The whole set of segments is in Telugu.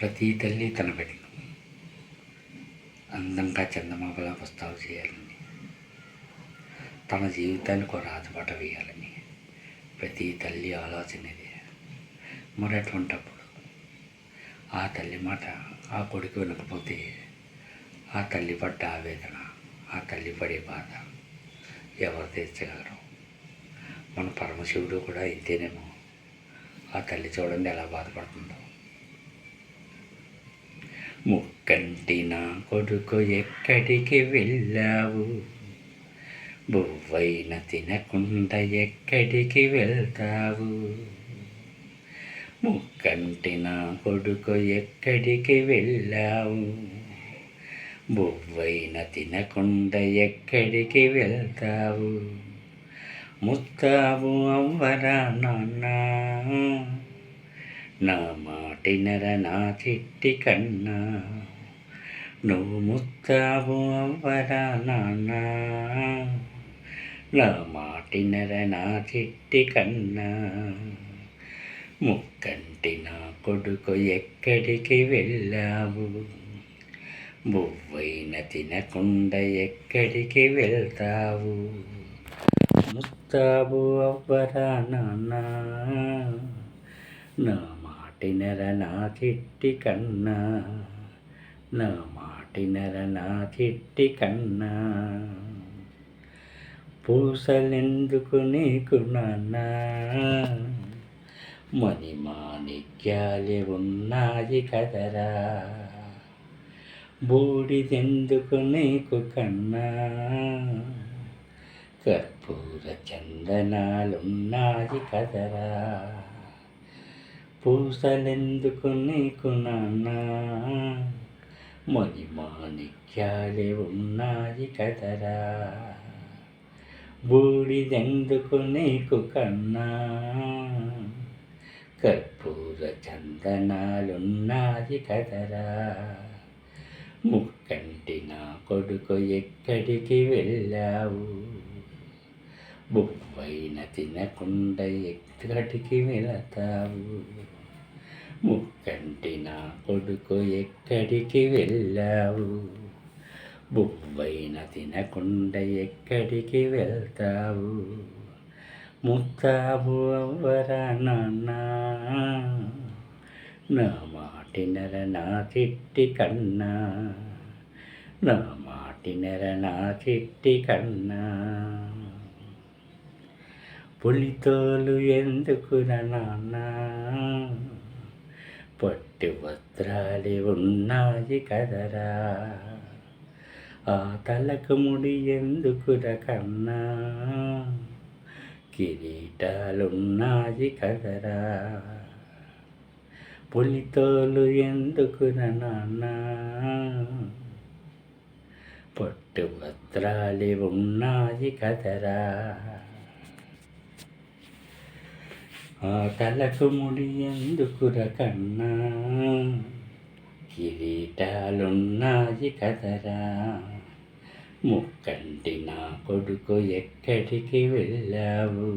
ప్రతి తల్లి తన బిడ్డను అందంగా చందమామలా పుస్తకాలు చేయాలని, తన జీవితానికి ఒక రాతపాట వేయాలని ప్రతి తల్లి ఆలోచన ఇది. మరి అటువంటప్పుడు ఆ తల్లి మాట ఆ కొడుకు వినకపోతే ఆ తల్లి పడ్డ ఆవేదన, ఆ తల్లి పడే బాధ ఎవరు తీర్చగలరు? మన పరమశివుడు కూడా ఇంతేనేమో. ఆ తల్లి చూడండి ఎలా బాధపడుతుందో. ముక్కంటి నా కొడుకు ఎక్కడికి వెళ్ళావు, బువ్వైన తినకుండా ఎక్కడికి వెళ్తావు? ముక్కంటి నా కొడుకు ఎక్కడికి వెళ్ళావు, బువ్వైన తినకుండా ఎక్కడికి వెళ్తావు? ముత్తావు అవ్వరా నాన్న, నా మాటినర నా చిట్టి కన్నా. నువ్వు ముత్తావు అవ్వరా నాన్న, నా మాటినర నా చిట్టి కన్నా. ముక్కంటి నా కొడుకు ఎక్కడికి వెళ్ళావు, బువ్వైన తినకుండా ఎక్కడికి వెళ్తావు? ముత్తావు అవ్వరా నాన్న, నా మాటినర నా చిట్టి కన్నా. నా మాటినర నా చిట్టి కన్నా. పూసలెందుకు నీకు నాన్న, మణి మాణిక్యాలే ఉన్నాయి కదరా. బూడిదెందుకు నీకు కన్నా, కర్పూర చందనాలున్నాయి కదరా. పూసలెందుకు నీకు నాన్న, మణి మాణిక్యాలే ఉన్నాయి కదరా. బూడిదెందుకు నీకు కన్నా, కర్పూర చందనాలున్నాయి కదరా. ముక్కంటి నా కొడుకు ఎక్కడికి వెళ్ళావు, బువ్వైన తినకుండా ఎక్కడికి వెళతావు? ముక్కంటి నా కొడుకు ఎక్కడికి వెళ్ళావు, బువ్వైన తినకుండా ఎక్కడికి వెళ్తావు? ముత్తావు అవ్వరా నాన్న, నా మాటినర నా చిట్టి కన్నా. నా మాటినర నా చిట్టి కన్నా. పులితోలు ఎందుకురా నాన్న, పట్టు వస్త్రాలే ఉన్నాయి కదరా. ఆ తలకు ముడి ఎందుకురా కన్నా, కిరీటాలున్నాయి కదరా. పులితోలు ఎందుకురా నాన్న, పట్టు వస్త్రాలే ఉన్నాయి కదరా. ఆ తలకు ముడి ఎందుకురా కన్నా, కిరీటాలున్నాయి కదరా. ముక్కంటి నా కొడుకు ఎక్కడికి వెళ్ళావు,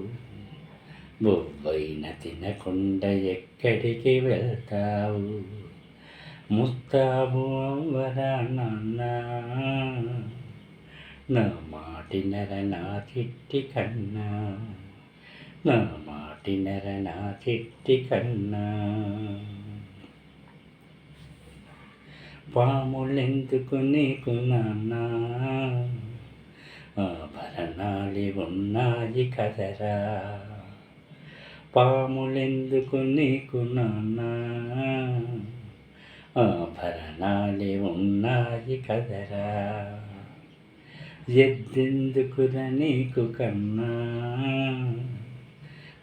బువ్వైన తినకుండా ఎక్కడికి వెళ్తావు? ముత్తావు అవ్వరా నాన్న, నా మాటినర నా చిట్టి కన్నా. నా మాటినర నా చిట్టి కన్నా. పాములెందుకు నీకు నాన్న, ఆభరణాలు ఉన్నాయి కదరా. పాములెందుకు నీకు నాన్న, ఆభరణాలు ఉన్నాయి కదరా. ఎద్దెందుకురా నీకు కన్నా,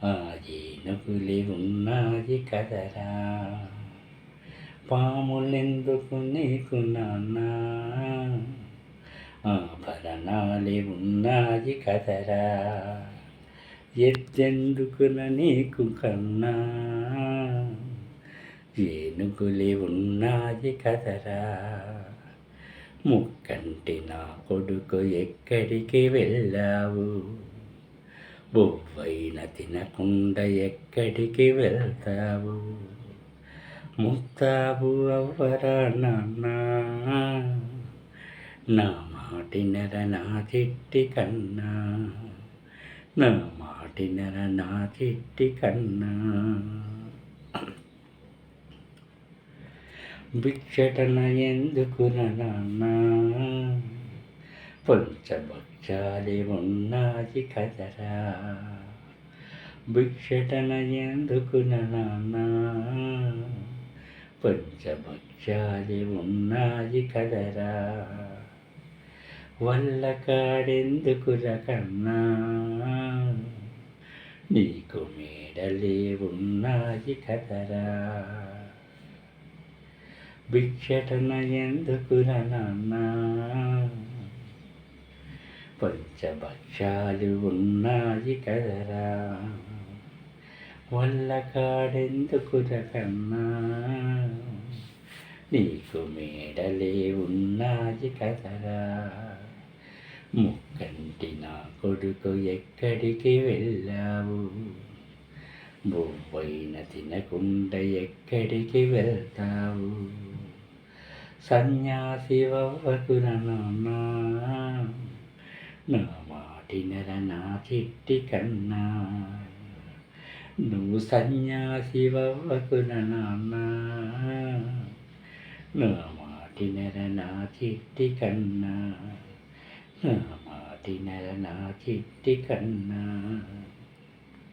ఆ ఏనుగులే ఉన్నాయి కదరా. పాములెందుకు నీకు నాన్న, ఆభరణాలే ఉన్నాయి కదరా. ఎద్దెందుకురా నీకు కన్నా, ఏనుగులే ఉన్నాయి కదరా. ముక్కంటి నా కొడుకు ఎక్కడికి వెళ్ళావు, బువ్వైన తినకుండా ఎక్కడికి వెళ్తావు? ముస్తాబు అవ్వరా నాన్న, నా మాటినర నా చిట్టి కన్నా, నా మాటినర నా చిట్టి కన్నా. భిక్షటన ఎందుకున నాన్న, పంచభక్షాలే ఉన్నాయి కదరా. భిక్షటన ఎందుకున నాన్న, పంచభక్షాలే ఉన్నాయి కదరా. వల్ల కాడెందుకుర కన్నా, నీకు మేడలే ఉన్నాయి కదరా. భిక్షటన ఎందుకుర నాన్న, పంచభక్షాలు ఉన్నాయి కదరా. వల్ల కాడెందుకుర కన్నా, నీకు మేడలే ఉన్నాయి కదరా. ముక్కంటి నా కొడుకు ఎక్కడికి వెళ్ళావు, బొవ్వైన తినకుండా ఎక్కడికి వెళ్తావు. సన్యాసి అవ్వకుర నాన్న, నా మాటినర నా చిట్టి కన్నా. నువ్వు సన్యాసి అవ్వకుర నాన్న, నా మాటినర నా చిట్టి కన్నా, నా మాటినర నా చిట్టి కన్నా.